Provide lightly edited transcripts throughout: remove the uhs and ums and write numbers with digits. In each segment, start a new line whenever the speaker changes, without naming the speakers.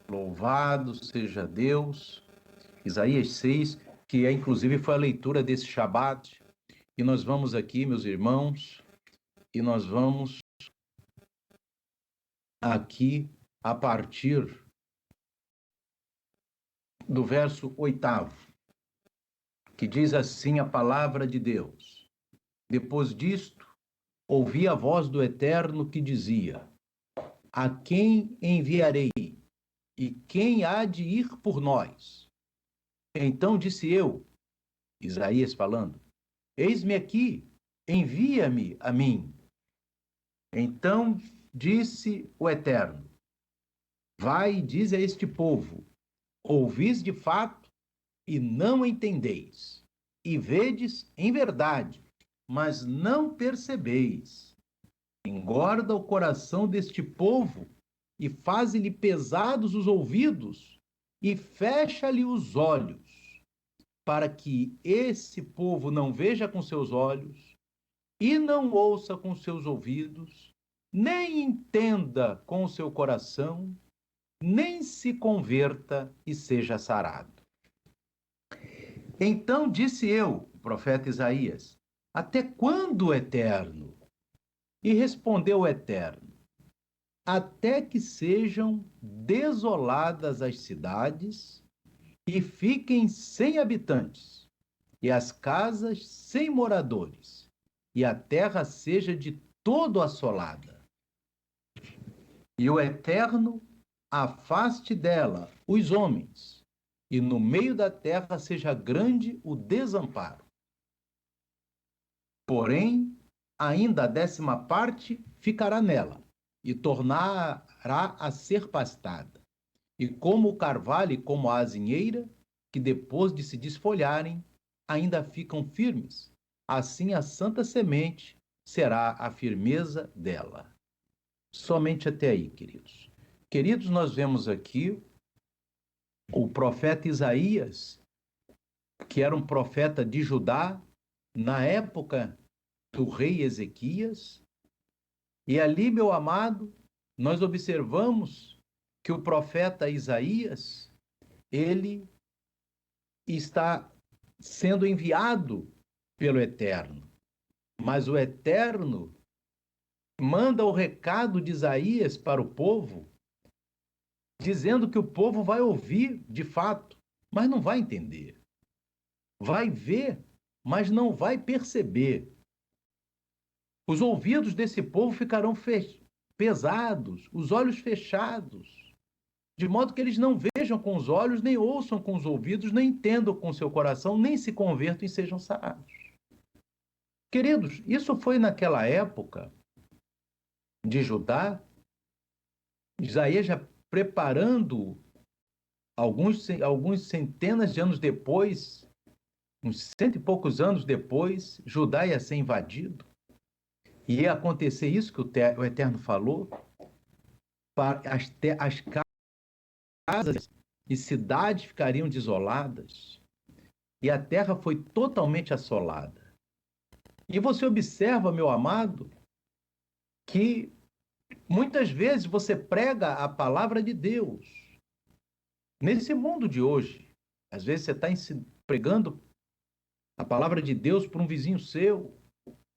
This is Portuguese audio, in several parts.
Louvado seja Deus. Isaías 6, que inclusive foi a leitura desse Shabat. E nós vamos aqui, meus irmãos, e nós vamos aqui a partir do verso 8º, que diz assim a palavra de Deus. Depois disto, ouvi a voz do Eterno que dizia: A quem enviarei? E quem há de ir por nós? Então disse eu, Isaías falando, eis-me aqui, envia-me a mim. Então disse o Eterno, vai e diz a este povo, ouvis de fato e não entendeis, e vedes em verdade, mas não percebeis. Engorda o coração deste povo e faze-lhe pesados os ouvidos e fecha-lhe os olhos, para que esse povo não veja com seus olhos e não ouça com seus ouvidos, nem entenda com o seu coração, nem se converta e seja sarado. Então disse eu, o profeta Isaías, até quando, Eterno? E respondeu o Eterno, até que sejam desoladas as cidades e fiquem sem habitantes, e as casas sem moradores, e a terra seja de todo assolada. E o Eterno afaste dela os homens, e no meio da terra seja grande o desamparo. Porém, ainda a 10ª parte ficará nela, e tornará a ser pastada. E como o carvalho e como a azinheira, que depois de se desfolharem, ainda ficam firmes, assim a santa semente será a firmeza dela. Somente até aí, queridos. Queridos, nós vemos aqui o profeta Isaías, que era um profeta de Judá, na época do rei Ezequias, e ali, meu amado, nós observamos que o profeta Isaías, ele está sendo enviado pelo Eterno, mas o Eterno manda o recado de Isaías para o povo, dizendo que o povo vai ouvir de fato, mas não vai entender. Vai ver, mas não vai perceber. Os ouvidos desse povo ficarão pesados, os olhos fechados, de modo que eles não vejam com os olhos, nem ouçam com os ouvidos, nem entendam com seu coração, nem se convertam e sejam sarados. Queridos, isso foi naquela época de Judá, Isaías já preparando alguns centenas de anos depois, uns 100 e poucos anos depois, Judá ia ser invadido. E ia acontecer isso que o Eterno falou, as casas e cidades ficariam desoladas, e a terra foi totalmente assolada. E você observa, meu amado, que muitas vezes você prega a palavra de Deus. Nesse mundo de hoje, às vezes você está pregando a palavra de Deus para um vizinho seu,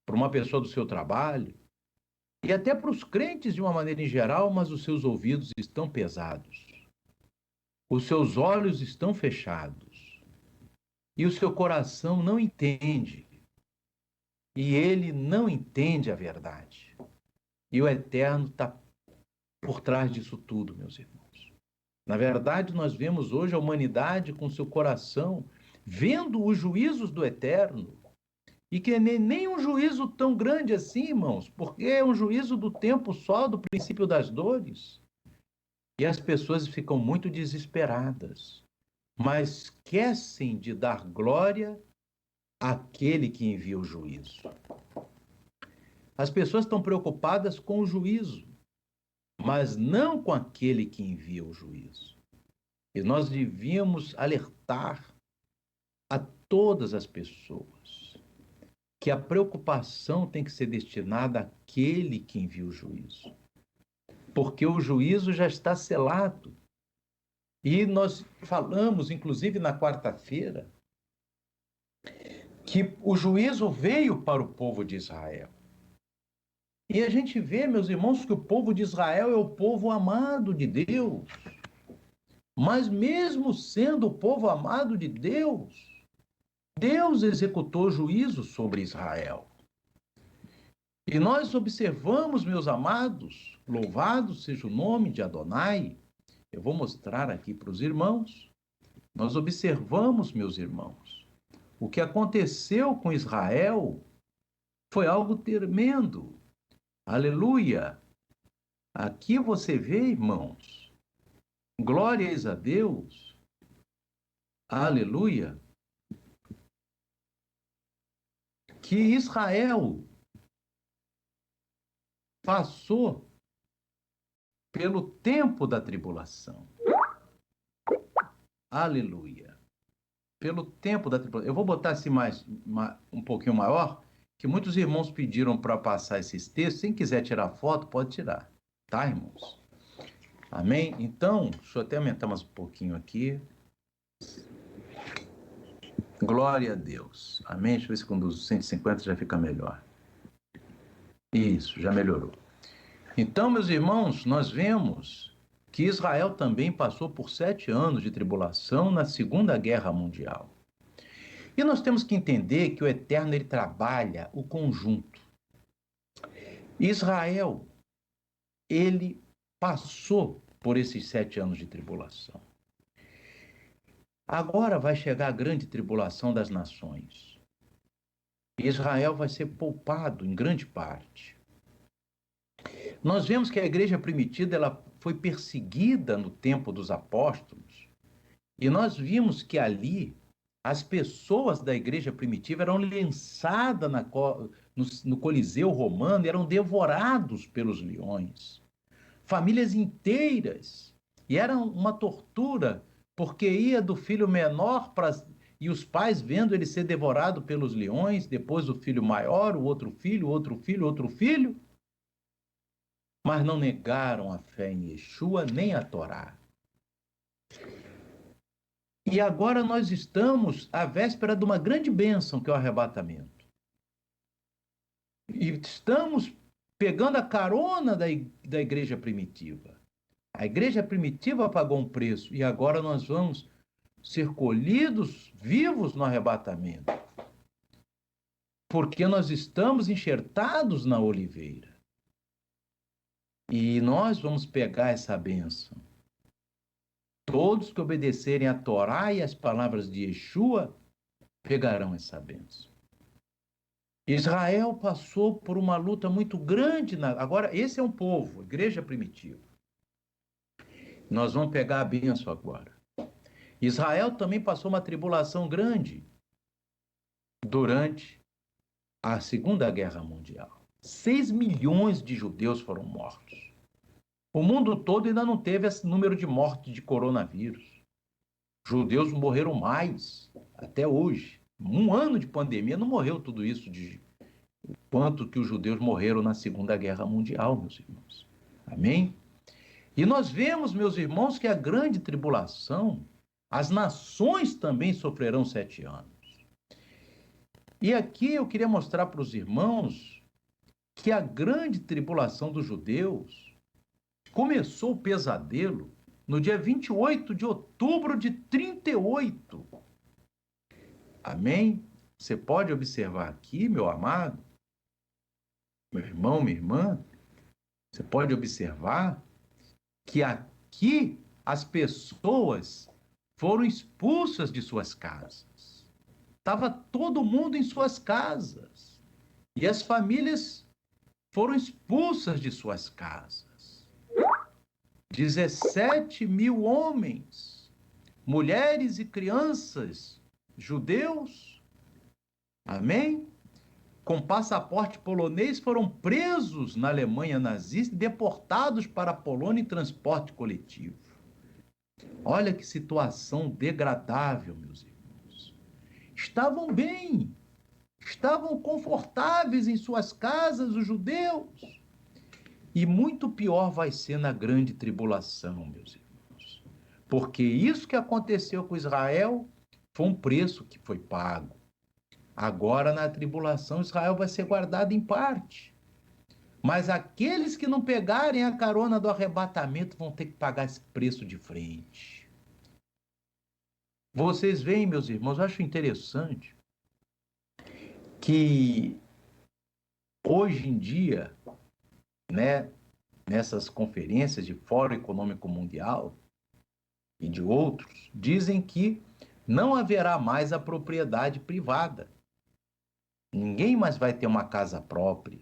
para uma pessoa do seu trabalho, e até para os crentes de uma maneira em geral, mas os seus ouvidos estão pesados. Os seus olhos estão fechados. E o seu coração não entende. E ele não entende a verdade. E o Eterno está por trás disso tudo, meus irmãos. Na verdade, nós vemos hoje a humanidade com seu coração vendo os juízos do Eterno. E que nem um juízo tão grande assim, irmãos, porque é um juízo do tempo só, do princípio das dores. E as pessoas ficam muito desesperadas, mas esquecem de dar glória àquele que envia o juízo. As pessoas estão preocupadas com o juízo, mas não com aquele que envia o juízo. E nós devíamos alertar a todas as pessoas que a preocupação tem que ser destinada àquele que envia o juízo. Porque o juízo já está selado. E nós falamos, inclusive na quarta-feira, que o juízo veio para o povo de Israel. E a gente vê, meus irmãos, que o povo de Israel é o povo amado de Deus. Mas mesmo sendo o povo amado de Deus, Deus executou juízo sobre Israel. E nós observamos, meus amados, louvado seja o nome de Adonai. Eu vou mostrar aqui para os irmãos. Nós observamos, meus irmãos, o que aconteceu com Israel foi algo tremendo. Aleluia! Aqui você vê, irmãos, glórias a Deus. Aleluia! Que Israel passou pelo tempo da tribulação. Aleluia. Pelo tempo da tribulação. Eu vou botar assim um pouquinho maior, que muitos irmãos pediram para passar esses textos. Quem quiser tirar foto, pode tirar. Tá, irmãos? Amém? Então, deixa eu até aumentar mais um pouquinho aqui. Glória a Deus. Amém? Deixa eu ver se com os 150 já fica melhor. Isso, já melhorou. Então, meus irmãos, nós vemos que Israel também passou por 7 anos de tribulação na Segunda Guerra Mundial. E nós temos que entender que o Eterno, ele trabalha o conjunto. Israel, ele passou por esses 7 anos de tribulação. Agora vai chegar a grande tribulação das nações. Israel vai ser poupado em grande parte. Nós vemos que a igreja primitiva ela foi perseguida no tempo dos apóstolos. E nós vimos que ali as pessoas da igreja primitiva eram lançadas no Coliseu romano, eram devorados pelos leões. Famílias inteiras. E era uma tortura, porque ia do filho menor e os pais vendo ele ser devorado pelos leões, depois o filho maior, o outro filho, outro filho, outro filho. Mas não negaram a fé em Yeshua nem a Torá. E agora nós estamos à véspera de uma grande bênção, que é o arrebatamento. E estamos pegando a carona da igreja primitiva. A igreja primitiva pagou um preço e agora nós vamos ser colhidos vivos no arrebatamento. Porque nós estamos enxertados na oliveira. E nós vamos pegar essa bênção. Todos que obedecerem a Torá e as palavras de Yeshua pegarão essa bênção. Israel passou por uma luta muito grande. Agora, esse é um povo, igreja primitiva. Nós vamos pegar a bênção agora. Israel também passou uma tribulação grande durante a Segunda Guerra Mundial. 6 milhões de judeus foram mortos. O mundo todo ainda não teve esse número de mortes de coronavírus. Judeus morreram mais até hoje. 1 ano de pandemia não morreu tudo isso de quanto que os judeus morreram na Segunda Guerra Mundial, meus irmãos. Amém? E nós vemos, meus irmãos, que a grande tribulação, as nações também sofrerão 7 anos. E aqui eu queria mostrar para os irmãos que a grande tribulação dos judeus começou o pesadelo no dia 28 de outubro de 38. Amém? Você pode observar aqui, meu amado, meu irmão, minha irmã, você pode observar que aqui as pessoas foram expulsas de suas casas. Estava todo mundo em suas casas. E as famílias foram expulsas de suas casas. 17 mil homens, mulheres e crianças, judeus, amém? Com passaporte polonês foram presos na Alemanha nazista e deportados para a Polônia em transporte coletivo. Olha que situação degradável, meus irmãos. Estavam bem, estavam confortáveis em suas casas, os judeus. E muito pior vai ser na grande tribulação, meus irmãos. Porque isso que aconteceu com Israel foi um preço que foi pago. Agora, na tribulação, Israel vai ser guardado em parte. Mas aqueles que não pegarem a carona do arrebatamento vão ter que pagar esse preço de frente. Vocês veem, meus irmãos, eu acho interessante que hoje em dia, né, nessas conferências de Fórum Econômico Mundial e de outros, dizem que não haverá mais a propriedade privada. Ninguém mais vai ter uma casa própria.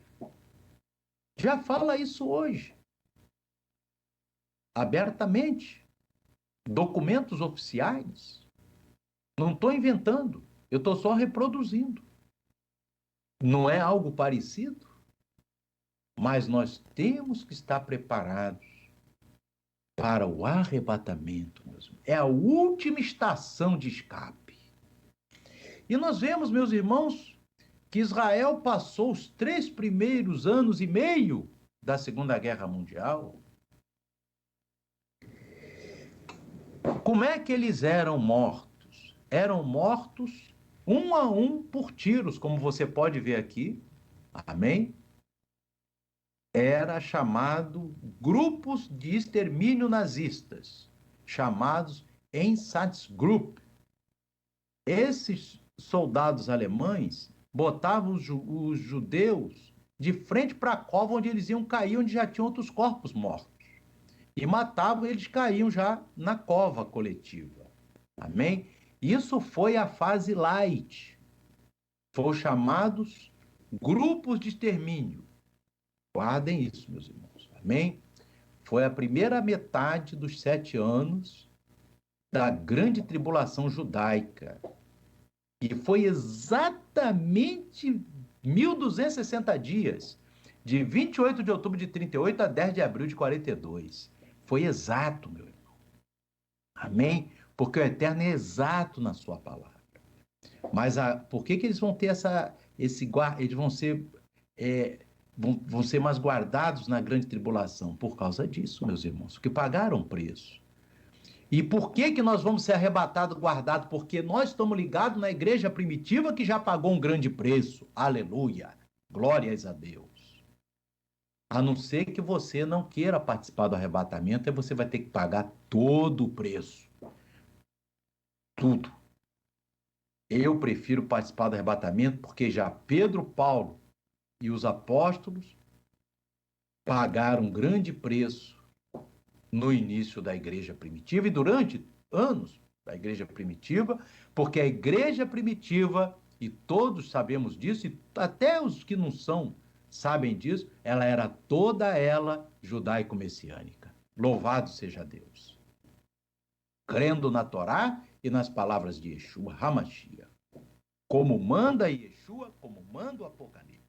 Já fala isso hoje, abertamente. Documentos oficiais. Não estou inventando, eu estou só reproduzindo. Não é algo parecido? Mas nós temos que estar preparados para o arrebatamento, meus irmãos. É a última estação de escape. E nós vemos, meus irmãos, que Israel passou os 3 primeiros anos e meio da Segunda Guerra Mundial. Como é que eles eram mortos? Eram mortos um a um por tiros, como você pode ver aqui. Amém? Era chamado grupos de extermínio nazistas, chamados Einsatzgruppen. Esses soldados alemães botavam os judeus de frente para a cova onde eles iam cair, onde já tinham outros corpos mortos. E matavam, eles caíam já na cova coletiva. Amém? Isso foi a fase light. Foram chamados grupos de extermínio. Guardem isso, meus irmãos. Amém? Foi a primeira metade dos 7 anos da grande tribulação judaica. E foi exatamente 1260 dias, de 28 de outubro de 38 a 10 de abril de 42. Foi exato, meu irmão. Amém? Porque o Eterno é exato na sua palavra. Mas por que eles vão ter eles vão ser vão ser mais guardados na grande tribulação? Por causa disso, meus irmãos, porque pagaram preço. E por que nós vamos ser arrebatados, guardados? Porque nós estamos ligados na igreja primitiva que já pagou um grande preço. Aleluia! Glórias a Deus. A não ser que você não queira participar do arrebatamento, aí você vai ter que pagar todo o preço. Tudo. Eu prefiro participar do arrebatamento porque já Pedro, Paulo e os apóstolos pagaram um grande preço no início da igreja primitiva e durante anos da igreja primitiva, porque a igreja primitiva, e todos sabemos disso, e até os que não são sabem disso, ela era toda ela judaico-messiânica. Louvado seja Deus. Crendo na Torá e nas palavras de Yeshua HaMashiach. Como manda Yeshua, como manda o Apocalipse.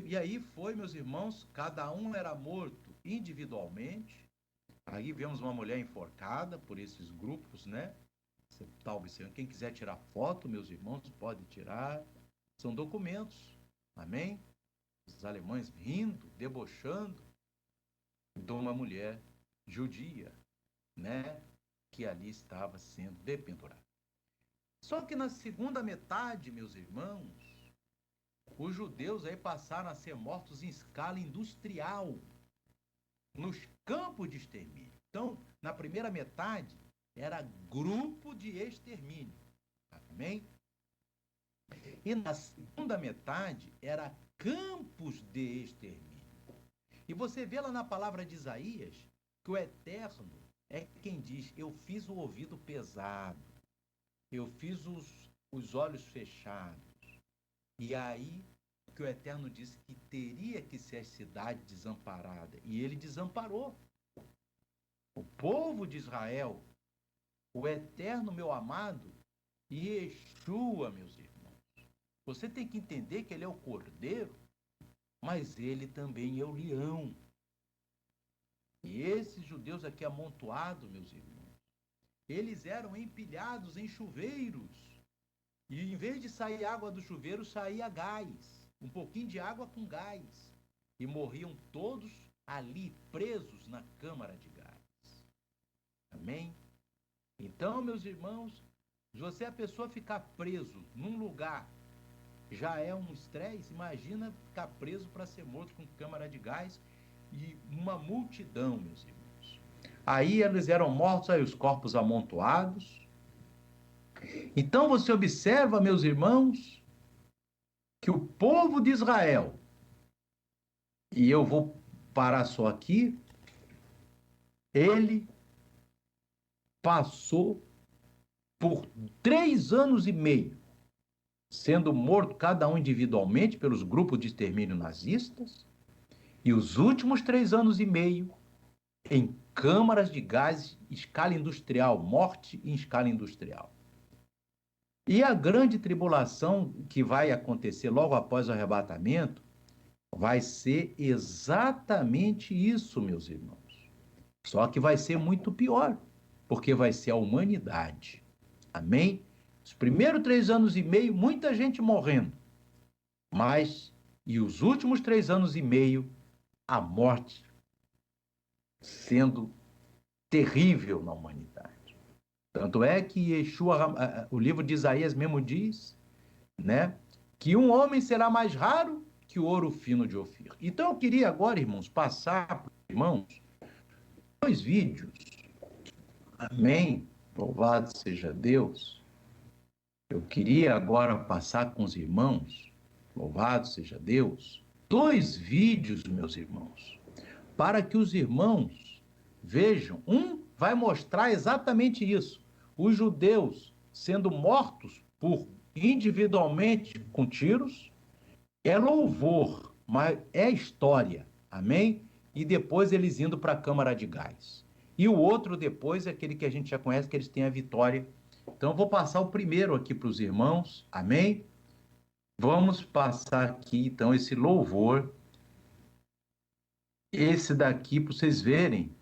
E aí foi, meus irmãos, cada um era morto individualmente. Aí vemos uma mulher enforcada por esses grupos, né? Você está observando. Quem quiser tirar foto, meus irmãos, pode tirar. São documentos, amém? Os alemães rindo, debochando de uma mulher judia, né? Que ali estava sendo dependurada. Só que na segunda metade, meus irmãos, os judeus aí passaram a ser mortos em escala industrial, nos campos de extermínio. Então, na primeira metade, era grupo de extermínio. Amém? E na segunda metade, era campos de extermínio. E você vê lá na palavra de Isaías, que o Eterno é quem diz, eu fiz o ouvido pesado, eu fiz os olhos fechados. E aí que o Eterno disse que teria que ser a cidade desamparada. E ele desamparou. O povo de Israel, o Eterno, meu amado, Yeshua, meus irmãos. Você tem que entender que ele é o cordeiro, mas ele também é o leão. E esses judeus aqui amontoados, meus irmãos, eles eram empilhados em chuveiros. E em vez de sair água do chuveiro, saía gás. Um pouquinho de água com gás. E morriam todos ali, presos na câmara de gás. Amém? Então, meus irmãos, se você a pessoa ficar preso num lugar já é um estresse, imagina ficar preso para ser morto com câmara de gás e uma multidão, meus irmãos. Aí eles eram mortos, aí os corpos amontoados. Então você observa, meus irmãos, que o povo de Israel, e eu vou parar só aqui, ele passou por 3 anos e meio sendo morto cada um individualmente pelos grupos de extermínio nazistas, e os últimos 3 anos e meio em câmaras de gás em escala industrial, morte em escala industrial. E a grande tribulação que vai acontecer logo após o arrebatamento vai ser exatamente isso, meus irmãos. Só que vai ser muito pior, porque vai ser a humanidade. Amém? Os primeiros 3 anos e meio, muita gente morrendo. Mas, e os últimos 3 anos e meio, a morte sendo terrível na humanidade. Tanto é que Yeshua, o livro de Isaías mesmo diz, né, que um homem será mais raro que o ouro fino de Ofir. Então eu queria agora, irmãos, passar para os irmãos 2 vídeos. Amém? Louvado seja Deus. Eu queria agora passar com os irmãos, louvado seja Deus, 2 vídeos, meus irmãos, para que os irmãos vejam. Um vai mostrar exatamente isso, os judeus sendo mortos por individualmente com tiros, é louvor, mas é história, amém? E depois eles indo para a câmara de gás. E o outro depois é aquele que a gente já conhece, que eles têm a vitória. Então eu vou passar o primeiro aqui para os irmãos, amém? Vamos passar aqui então esse louvor, esse daqui para vocês verem.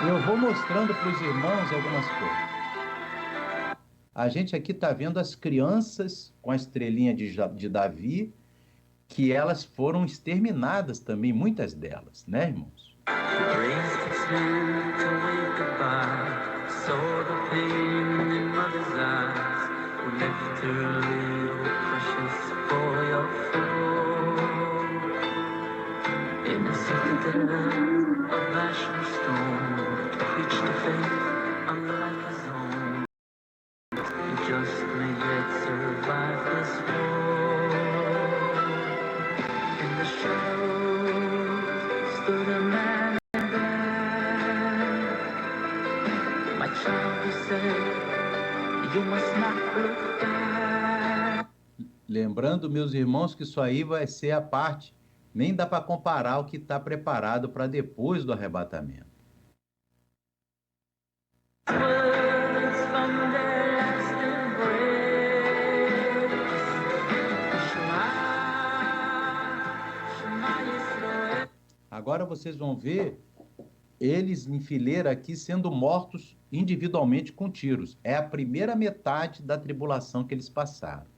Eu vou mostrando para os irmãos algumas coisas. A gente aqui está vendo as crianças com a estrelinha de Davi, que elas foram exterminadas também, muitas delas, né, irmãos? Lembrando, meus irmãos, que isso aí vai ser a parte, nem dá para comparar o que está preparado para depois do arrebatamento. Agora vocês vão ver eles em fileira aqui sendo mortos individualmente com tiros. É a primeira metade da tribulação que eles passaram.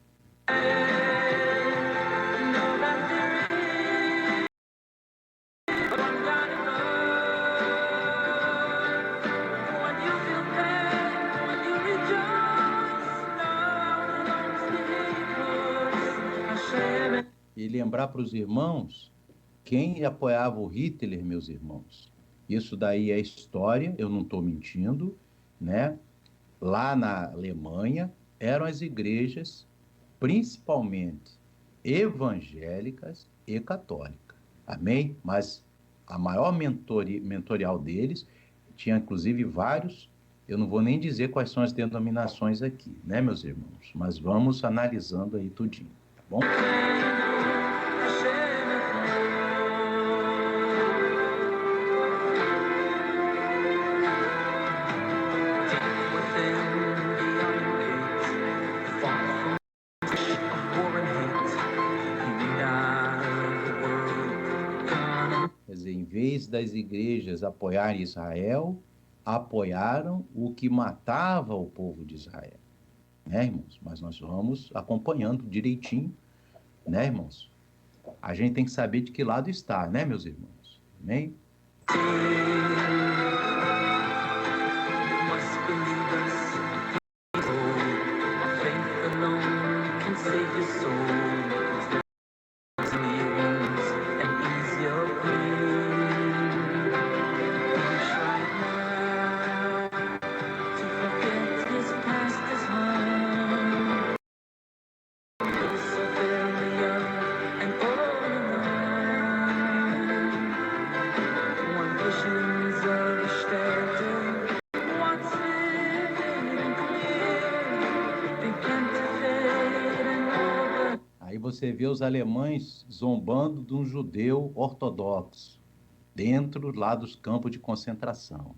E lembrar para os irmãos, quem apoiava o Hitler, meus irmãos, isso daí é história, eu não estou mentindo, né? Lá na Alemanha, eram as igrejas, principalmente evangélicas e católicas, amém? Mas a maior mentorial deles, tinha inclusive vários, eu não vou nem dizer quais são as denominações aqui, né, meus irmãos? Mas vamos analisando aí tudinho, tá bom? das igrejas apoiarem Israel, apoiaram o que matava o povo de Israel, né, irmãos? Mas nós vamos acompanhando direitinho, né, irmãos? A gente tem que saber de que lado está, né, meus irmãos? Amém? Aí você vê os alemães zombando de um judeu ortodoxo, dentro lá dos campos de concentração.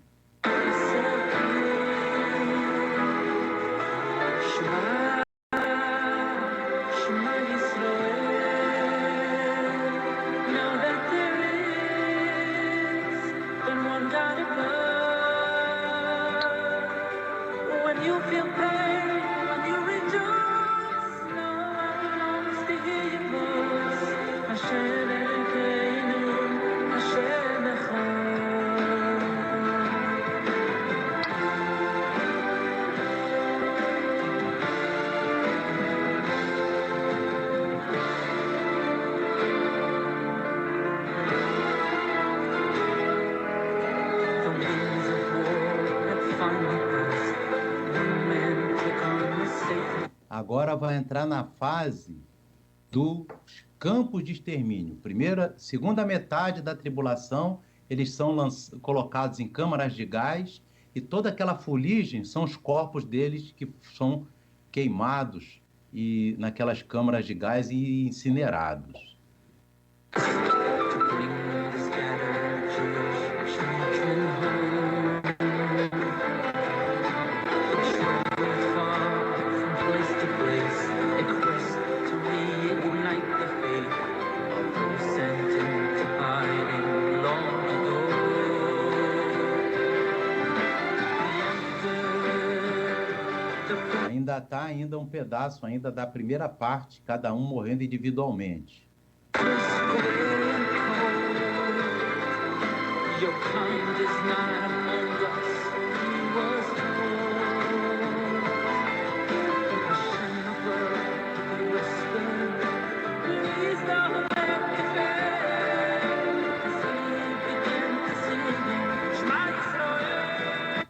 Agora vai entrar na fase dos campos de extermínio. Segunda metade da tribulação, eles são colocados em câmaras de gás e toda aquela fuligem são os corpos deles que são queimados e naquelas câmaras de gás e incinerados. Ainda um pedaço ainda da primeira parte, cada um morrendo individualmente.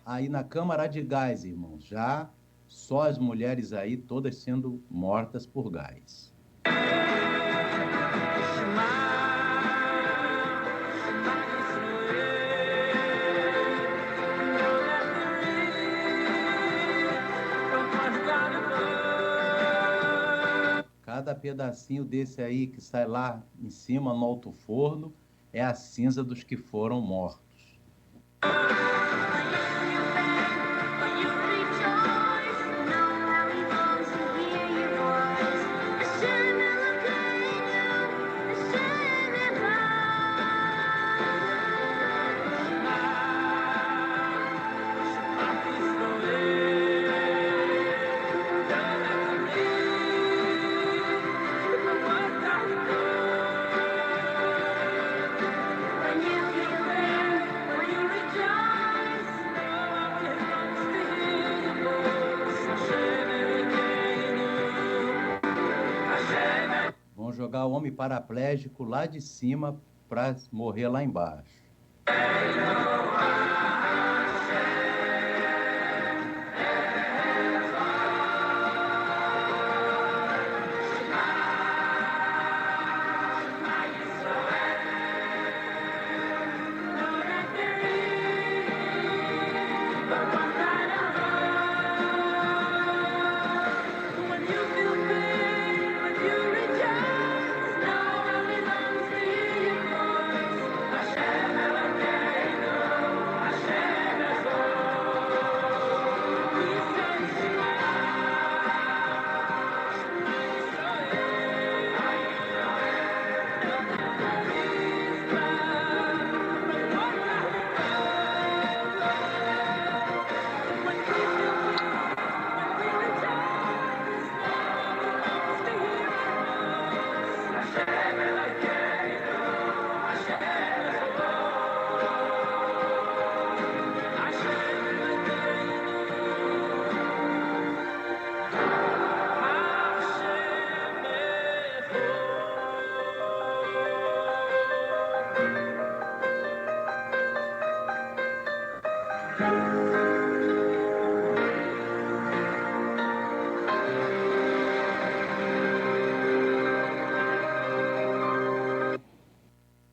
Aí na câmara de gás, irmãos, já só as mulheres aí, todas sendo mortas por gás. Cada pedacinho desse aí que sai lá em cima no alto forno é a cinza dos que foram mortos. Jogar o homem paraplégico lá de cima para morrer lá embaixo.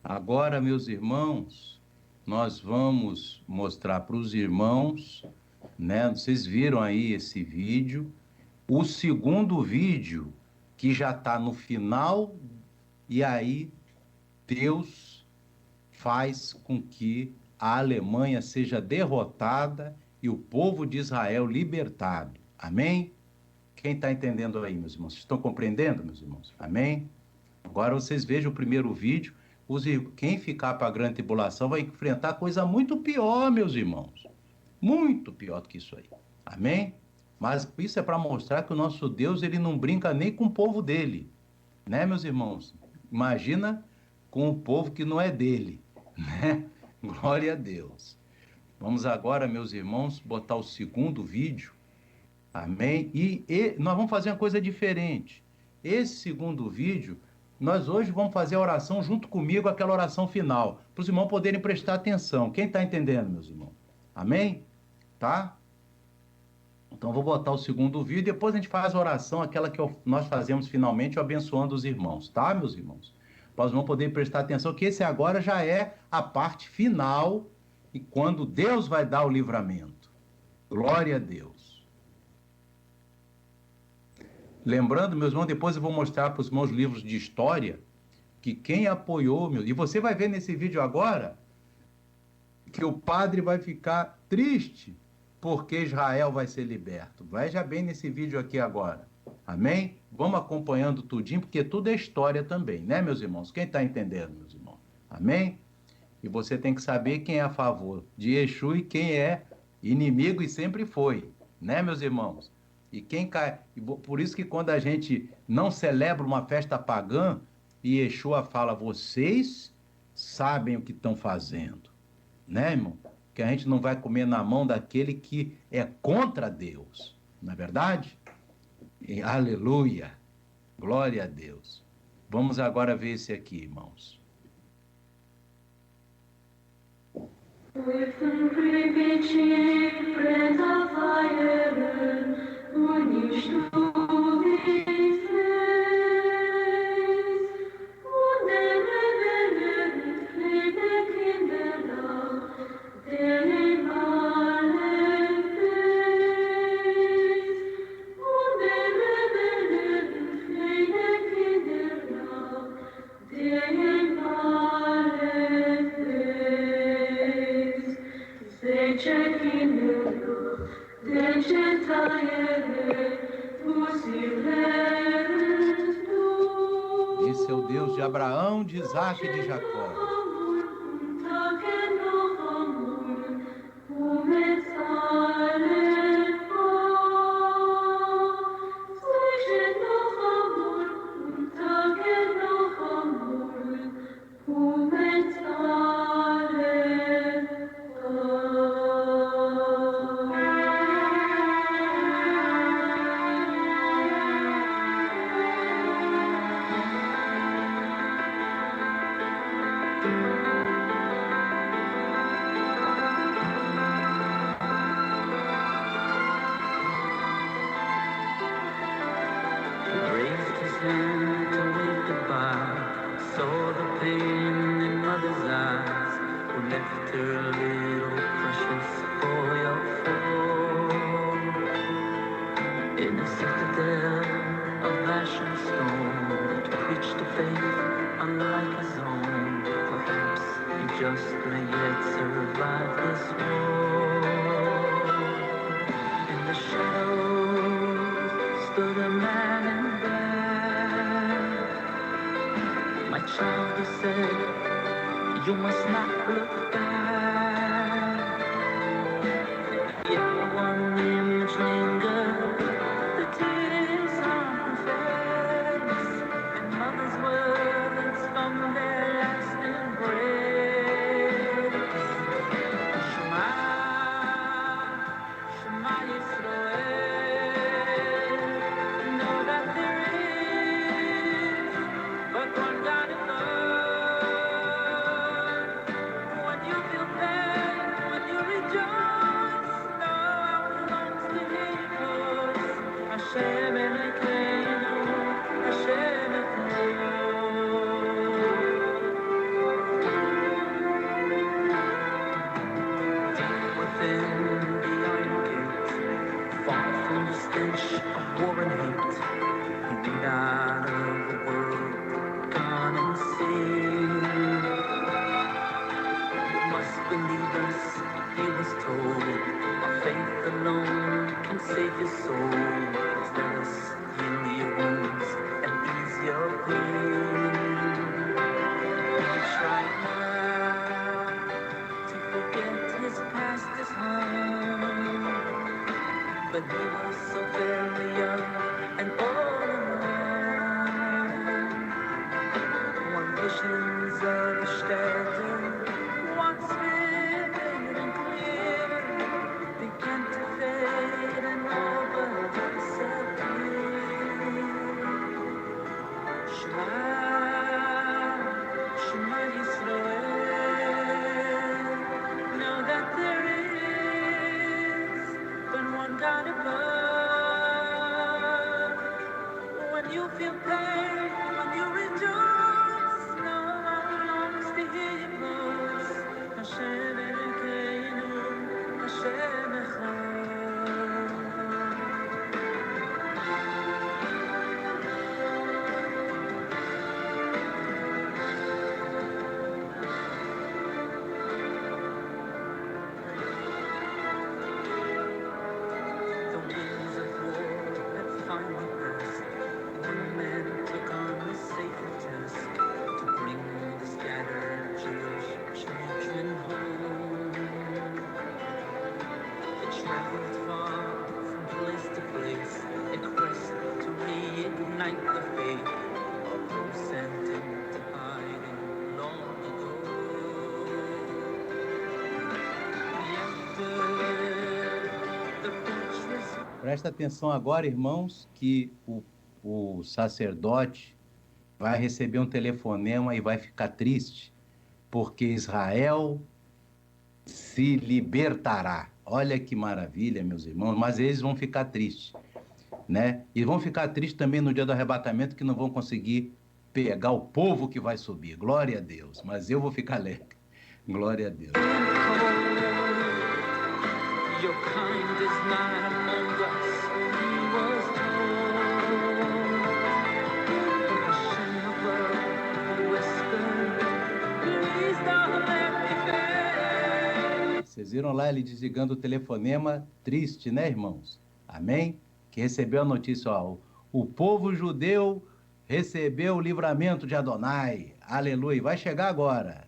Agora, meus irmãos, nós vamos mostrar para os irmãos, né? Vocês viram aí esse vídeo, o segundo vídeo que já está no final, e aí Deus faz com que a Alemanha seja derrotada e o povo de Israel libertado. Amém? Quem está entendendo aí, meus irmãos? Estão compreendendo, meus irmãos? Amém? Agora vocês vejam o primeiro vídeo. Quem ficar para a grande tribulação vai enfrentar coisa muito pior, meus irmãos. Muito pior do que isso aí. Amém? Mas isso é para mostrar que o nosso Deus, ele não brinca nem com o povo dele. Né, meus irmãos? Imagina com o povo que não é dele. Né? Glória a Deus. Vamos agora, meus irmãos, botar o segundo vídeo. Amém? E nós vamos fazer uma coisa diferente. Esse segundo vídeo, nós hoje vamos fazer a oração junto comigo, aquela oração final, para os irmãos poderem prestar atenção. Quem está entendendo, meus irmãos? Amém? Tá? Então, vou botar o segundo vídeo, depois a gente faz a oração, aquela que nós fazemos finalmente, abençoando os irmãos. Tá, meus irmãos? Para os irmãos poderem prestar atenção, que esse agora já é a parte final, e quando Deus vai dar o livramento. Glória a Deus. Lembrando, meus irmãos, depois eu vou mostrar para os meus livros de história que quem apoiou, e você vai ver nesse vídeo agora que o padre vai ficar triste porque Israel vai ser liberto. Veja bem nesse vídeo aqui agora. Amém? Vamos acompanhando tudinho, porque tudo é história também, né, meus irmãos? Quem está entendendo, meus irmãos? Amém? E você tem que saber quem é a favor de Exu e quem é inimigo e sempre foi, né, meus irmãos? E quem cai, por isso que quando a gente não celebra uma festa pagã, e Yeshua fala, vocês sabem o que estão fazendo, né, irmão? Que a gente não vai comer na mão daquele que é contra Deus, não é verdade? E, aleluia, glória a Deus. Vamos agora ver esse aqui, irmãos. Esse é o Deus de Abraão, de Isaac e de Jacó.
You must not look back. If one image lingers, the tears on her face, and mother's words from their last embrace. Shema, Shema Yisrael. Know that there is but one God in love. stand behind it, far from the stench of war and hate. He made out of the world, gone insane. You must believe us, he was told. Our faith alone can save your soul. Please let us heal your wounds and ease your pain. He tried now to forget his past, his home, but he was so very young and all alone. One visions of the Städte, once vivid and clear, began to fade and all but disappear. Shema Yisrael, know that there is but one God above. When you feel pain, when you rejoice, no one longs to hear your voice. Hashem Elokeinu, Hashem Echad. The winds of war had finally passed. One man took on the sacred task to bring the scattered Jewish children home. They traveled far from place to place in a quest to reignite the faith of those sent into hiding long ago. The fortress.
Presta atenção agora, irmãos, que o sacerdote vai receber um telefonema e vai ficar triste, porque Israel se libertará. Olha que maravilha, meus irmãos, mas eles vão ficar tristes, né? E vão ficar tristes também no dia do arrebatamento, que não vão conseguir pegar o povo que vai subir. Glória a Deus, mas eu vou ficar alegre. Glória a Deus.
Your kind is not among us, he was told. Hashem above whispered, please don't let me fail.
Vocês viram lá ele desligando o telefonema, triste, né, irmãos? Amém? Que recebeu a notícia, ó, o povo judeu recebeu o livramento de Adonai. Aleluia, vai chegar agora.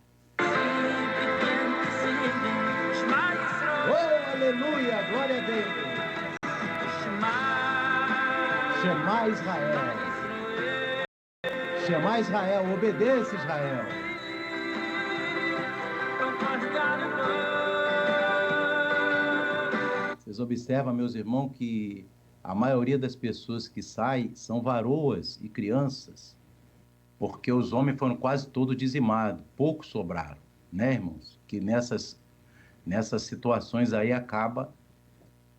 Oh, aleluia, glória a Deus. Shema Israel. Shema Israel, obedeça Israel. Vocês observam, meus irmãos, que a maioria das pessoas que saem são varoas e crianças, porque os homens foram quase todos dizimados, poucos sobraram, né, irmãos? Que nessas situações aí acaba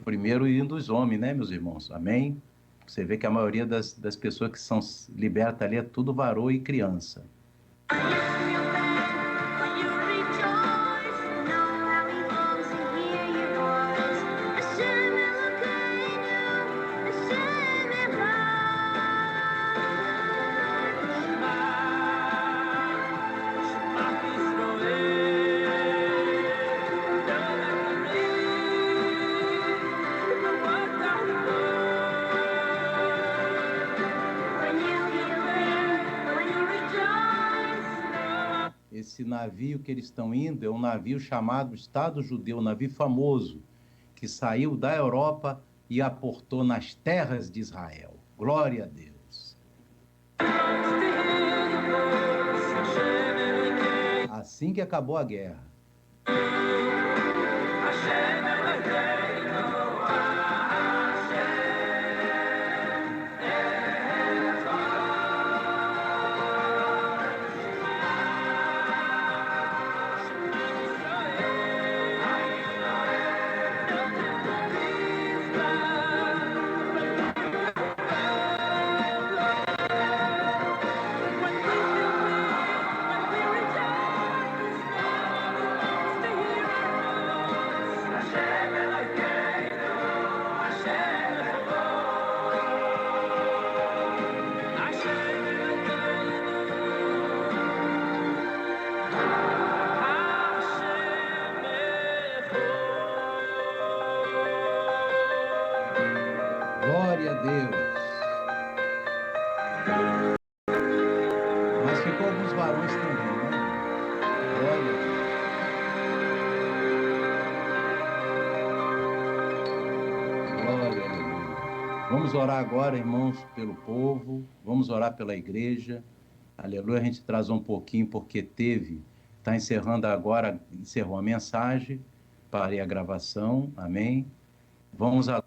primeiro indo os homens, né, meus irmãos? Amém? Você vê que a maioria das pessoas que são libertas ali é tudo varoa e criança. Esse navio que eles estão indo é um navio chamado Estado Judeu, um navio famoso, que saiu da Europa e aportou nas terras de Israel. Glória a Deus. Assim que acabou a guerra. Glória a Deus. Mas ficou alguns varões também, né? Glória a Deus. Glória a Deus. Vamos orar agora, irmãos, pelo povo. Vamos orar pela igreja. Aleluia. A gente traz um pouquinho porque está encerrando agora, encerrou a mensagem, parei a gravação. Amém. Vamos a